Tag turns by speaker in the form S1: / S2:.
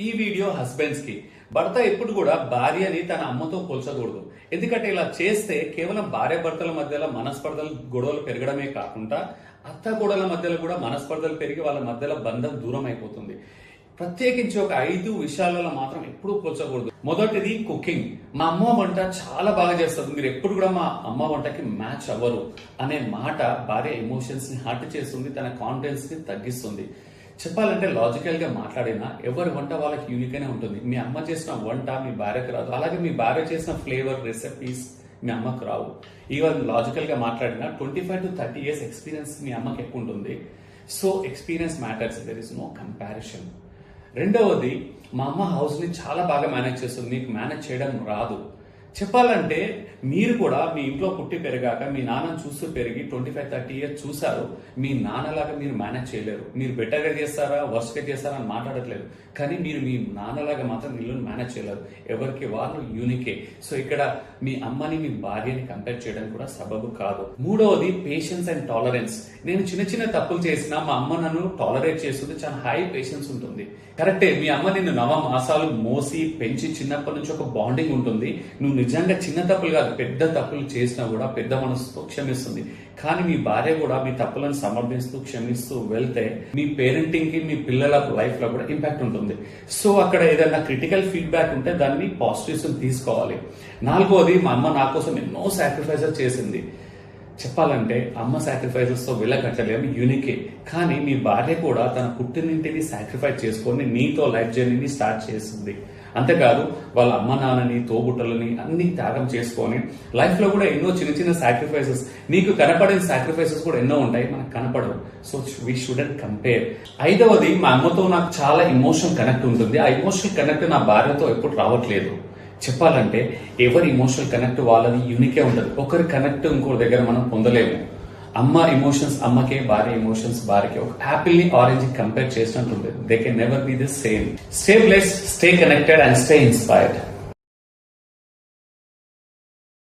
S1: ఈ video husbands కి భర్త ఎప్పుడు కూడా భార్యని తన అమ్మతో పోల్చకూడదు. ఎందుకంటే ఇలా చేస్తే కేవలం భార్య భర్తల మధ్యలో మనస్పర్ధలు గొడవలు పెరగడమే కాకుండా అత్త గొడవల మధ్యలో కూడా మనస్పర్ధలు పెరిగి వాళ్ళ మధ్యలో బంధం దూరం అయిపోతుంది. ప్రత్యేకించి ఒక 5 విషయాలలో మాత్రం ఎప్పుడూ పోల్చకూడదు. మొదటిది కుకింగ్. మా అమ్మ వంట చాలా బాగా చేస్తుంది, మీరు ఎప్పుడు కూడా మా అమ్మ వంటకి మ్యాచ్ అవ్వరు అనే మాట భార్య ఎమోషన్స్ ని హర్ట్ చేస్తుంది, తన కాన్ఫిడెన్స్ ని తగ్గిస్తుంది. చెప్పాలంటే లాజికల్ గా మాట్లాడినా ఎవరి వంట వాళ్ళకి యూనిక్ గానే ఉంటుంది. మీ అమ్మ చేసిన వంట మీ భార్యకు రాదు, అలాగే మీ భార్య చేసిన ఫ్లేవర్ రెసిపీస్ మీ అమ్మకు రావు. ఈవెన్ లాజికల్ గా మాట్లాడినా 25 to 30 years ఎక్స్పీరియన్స్ మీ అమ్మకి ఎక్కువ ఉంటుంది. So experience matters, there is no comparison. రెండవది, మా అమ్మ హౌస్ ని చాలా బాగా మేనేజ్ చేస్తుంది, మీకు మేనేజ్ చేయడం రాదు. చెప్పాలంటే మీరు కూడా మీ ఇంట్లో పుట్టి పెరిగాక మీ నాన్నను చూస్తూ పెరిగి 25-30 years చూసారు. మీ నాన్నలాగా మీరు మేనేజ్ చేయలేరు. మీరు బెటర్గా చేస్తారా వర్స్ట్ గా చేస్తారా అని మాట్లాడట్లేదు, కానీ మీరు మీ నాన్నలాగా మాత్రం ఇల్లుని మేనేజ్ చేయలేరు. ఎవరికి వాళ్ళు యూనికే. సో ఇక్కడ మీ అమ్మని మీ భార్యని కంపేర్ చేయడం కూడా సబబు కాదు. మూడవది, పేషెన్స్ అండ్ టాలరెన్స్. నేను చిన్న చిన్న తప్పులు చేసినా మా అమ్మ నన్ను టాలరేట్ చేస్తుంది, చాలా హై పేషెన్స్ ఉంటుంది. కరెక్టే, మీ అమ్మ నిన్ను 9 మాసాలు మోసి పెంచి చిన్నప్పటి నుంచి ఒక బాండింగ్ ఉంటుంది. నువ్వు నిజంగా చిన్న తప్పులు కాదు పెద్ద తప్పులు చేసినా కూడా పెద్ద మనసుతో క్షమిస్తుంది. కానీ మీ భార్య కూడా మీ తప్పులను సమర్థిస్తూ క్షమిస్తూ వెళ్తే మీ పేరెంటింగ్ కి మీ పిల్లల లైఫ్ లో కూడా ఇంపాక్ట్ ఉంటుంది. సో అక్కడ ఏదైనా క్రిటికల్ ఫీడ్బ్యాక్ ఉంటే దాన్ని పాజిటివ్స్ తీసుకోవాలి. నాలుగోది, మా అమ్మ నా కోసం ఎన్నో సాక్రిఫైసెస్ చేసింది. చెప్పాలంటే అమ్మ సాక్రిఫైసెస్ తో వెళ్ళకట్టలేము, యూనికే. కానీ మీ భార్య కూడా తన పుట్టినింటిని సాక్రిఫైస్ చేసుకొని నీతో లైఫ్ జర్నీని స్టార్ట్ చేస్తుంది. అంతేకాదు వాళ్ళ అమ్మ నాన్నని తోబుట్టలని అన్ని త్యాగం చేసుకొని లైఫ్ లో కూడా ఎన్నో చిన్న చిన్న సాక్రిఫైసెస్, నీకు కనపడిన సాక్రిఫైసెస్ కూడా ఎన్నో ఉంటాయి, మనకు కనపడవు. So we shouldn't compare. ఐదవది, మా అమ్మతో నాకు చాలా ఇమోషనల్ కనెక్ట్ ఉంటుంది. ఆ ఇమోషనల్ కనెక్ట్ నా భార్యతో ఎప్పుడు రావట్లేదు. చెప్పాలంటే ఎవరి ఇమోషనల్ కనెక్ట్ వాళ్ళది యూనికే ఉంటుంది. ఒకరి కనెక్ట్ ఇంకోరి దగ్గర మనం పొందలేము. అమ్మ ఎమోషన్స్ అమ్మకే, భార్య ఎమోషన్స్ భార్యకే. ఒక యాపిల్ ని ఆరెంజ్ కంపేర్ చేసినట్టు ఉంటుంది. They can never be the same. Stay blessed, stay connected and stay inspired.